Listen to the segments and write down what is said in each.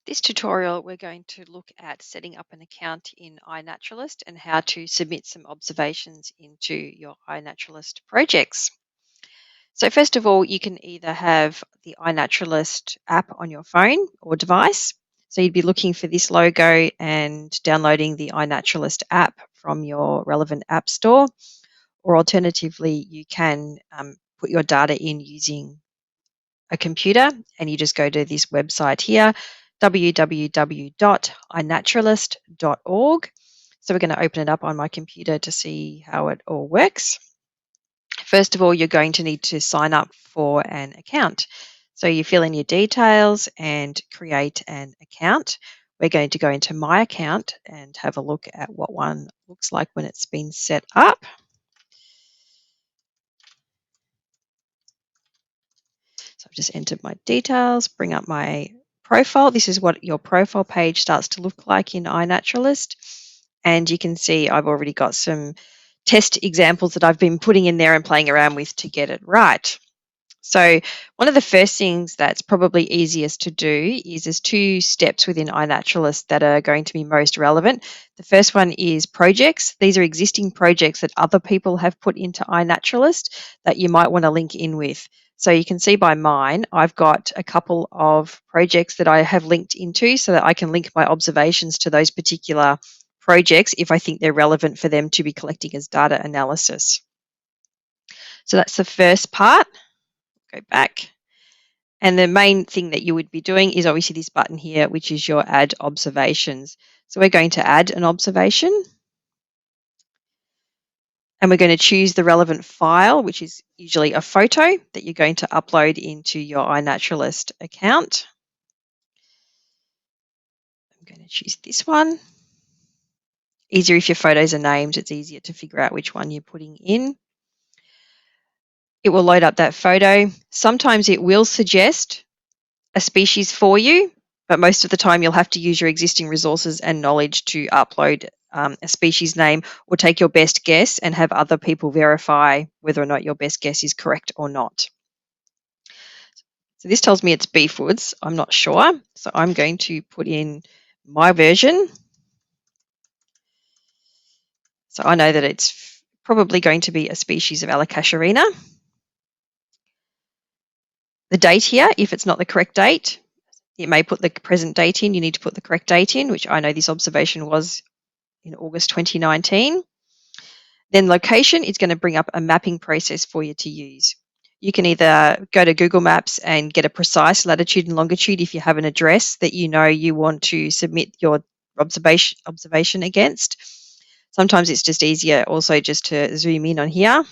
This tutorial, we're going to look at setting up an account in iNaturalist and how to submit some observations into your iNaturalist projects. So first of all, you can either have the iNaturalist app on your phone or device. So you'd be looking for this logo and downloading the iNaturalist app from your relevant app store, or alternatively, you can put your data in using a computer, and you just go to this website here, www.inaturalist.org. So we're going to open it up on my computer to see how it all works. First of all, you're going to need to sign up for an account. So you fill in your details and create an account. We're going to go into My Account and have a look at what one looks like when it's been set up. So I've just entered my details, bring up my profile. This is what your profile page starts to look like in iNaturalist. And you can see I've already got some test examples that I've been putting in there and playing around with to get it right. So one of the first things that's probably easiest to do is there's two steps within iNaturalist that are going to be most relevant. The first one is projects. These are existing projects that other people have put into iNaturalist that you might want to link in with. So you can see by mine, I've got a couple of projects that I have linked into so that I can link my observations to those particular projects if I think they're relevant for them to be collecting as data analysis. So that's the first part. Go back. And the main thing that you would be doing is obviously this button here, which is your add observations. So we're going to add an observation. And we're going to choose the relevant file, which is usually a photo that you're going to upload into your iNaturalist account. I'm going to choose this one. Easier if your photos are named, it's easier to figure out which one you're putting in. It will load up that photo. Sometimes it will suggest a species for you, but most of the time you'll have to use your existing resources and knowledge to upload a species name, or take your best guess and have other people verify whether or not your best guess is correct or not. So this tells me it's beefwoods. I'm not sure. So I'm going to put in my version. So I know that it's probably going to be a species of Alocasarina. The date here, if it's not the correct date, it may put the present date in. You need to put the correct date in, which I know this observation was in August 2019. Then location is going to bring up a mapping process for you to use. You can either go to Google Maps and get a precise latitude and longitude if you have an address that you know you want to submit your observation against. Sometimes it's just easier also just to zoom in on here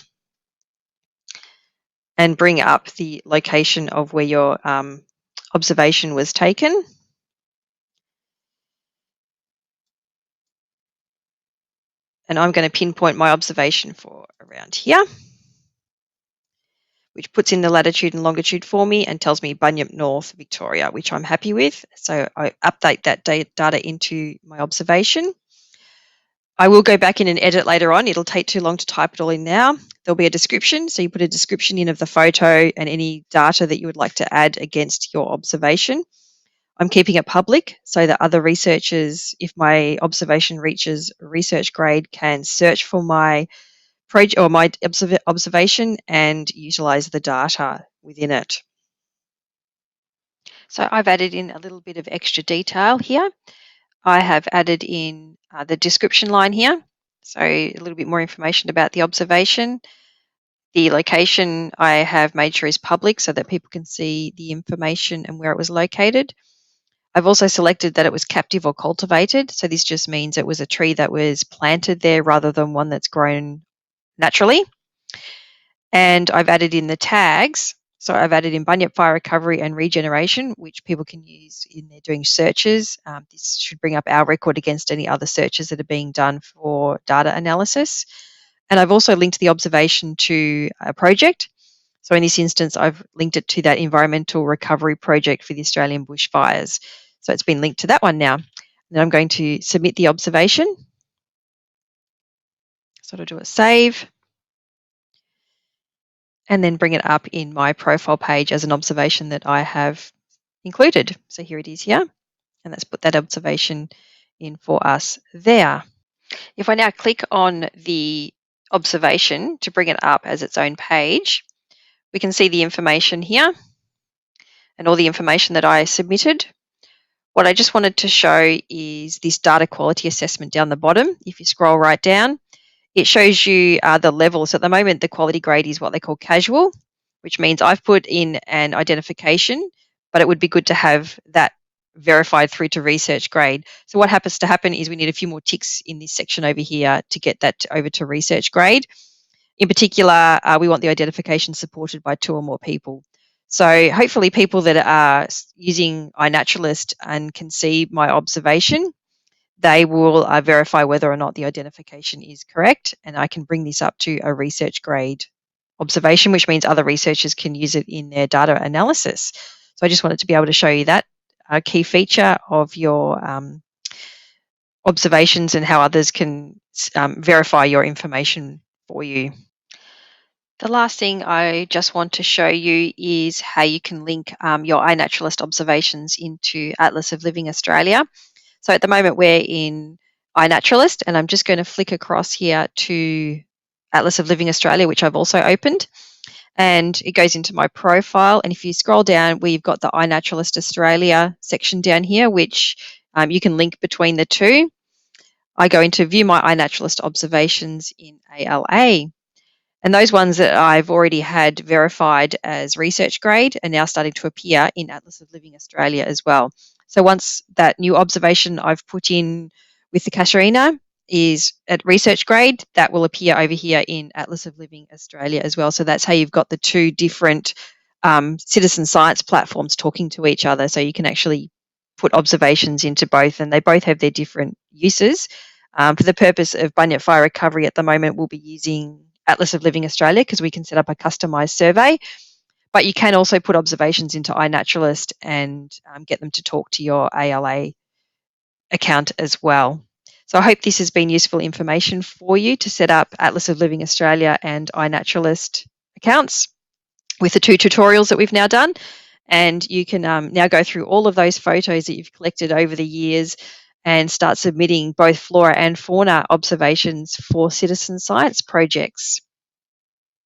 and bring up the location of where your observation was taken. And I'm going to pinpoint my observation for around here, which puts in the latitude and longitude for me and tells me Bunyip North, Victoria, which I'm happy with. So I update that data into my observation. I will go back in and edit later on. It'll take too long to type it all in now. There'll be a description. So you put a description in of the photo and any data that you would like to add against your observation. I'm keeping it public so that other researchers, if my observation reaches research grade, can search for my project or my observation and utilize the data within it. So I've added in a little bit of extra detail here. I have added in the description line here, so a little bit more information about the observation. The location I have made sure is public so that people can see the information and where it was located. I've also selected that it was captive or cultivated, so this just means it was a tree that was planted there rather than one that's grown naturally. And I've added in the tags. So I've added in bunyip fire recovery and regeneration, which people can use in their doing searches. This should bring up our record against any other searches that are being done for data analysis. And I've also linked the observation to a project. So in this instance, I've linked it to that environmental recovery project for the Australian bushfires. So it's been linked to that one now. And then I'm going to submit the observation. So I'll do a save, and then bring it up in my profile page as an observation that I have included. So here it is here. And let's put that observation in for us there. If I now click on the observation to bring it up as its own page, we can see the information here and all the information that I submitted. What I just wanted to show is this data quality assessment down the bottom. If you scroll right down, it shows you the levels. At the moment, the quality grade is what they call casual, which means I've put in an identification, but it would be good to have that verified through to research grade. So what happens to happen is we need a few more ticks in this section over here to get that over to research grade. In particular, we want the identification supported by 2 or more people. So hopefully people that are using iNaturalist and can see my observation, they will verify whether or not the identification is correct, and I can bring this up to a research grade observation, which means other researchers can use it in their data analysis. So I just wanted to be able to show you that key feature of your observations and how others can verify your information for you. The last thing I just want to show you is how you can link your iNaturalist observations into Atlas of Living Australia. So at the moment we're in iNaturalist, and I'm just going to flick across here to Atlas of Living Australia, which I've also opened. And it goes into my profile. And if you scroll down, we've got the iNaturalist Australia section down here, which you can link between the two. I go into view my iNaturalist observations in ALA. And those ones that I've already had verified as research grade are now starting to appear in Atlas of Living Australia as well. So once that new observation I've put in with the Casuarina is at research grade, that will appear over here in Atlas of Living Australia as well. So that's how you've got the two different citizen science platforms talking to each other. So you can actually put observations into both, and they both have their different uses. For the purpose of Bunyip Fire recovery at the moment, we'll be using Atlas of Living Australia because we can set up a customised survey, but you can also put observations into iNaturalist and get them to talk to your ALA account as well. So I hope this has been useful information for you to set up Atlas of Living Australia and iNaturalist accounts with the 2 tutorials that we've now done. And you can now go through all of those photos that you've collected over the years and start submitting both flora and fauna observations for citizen science projects.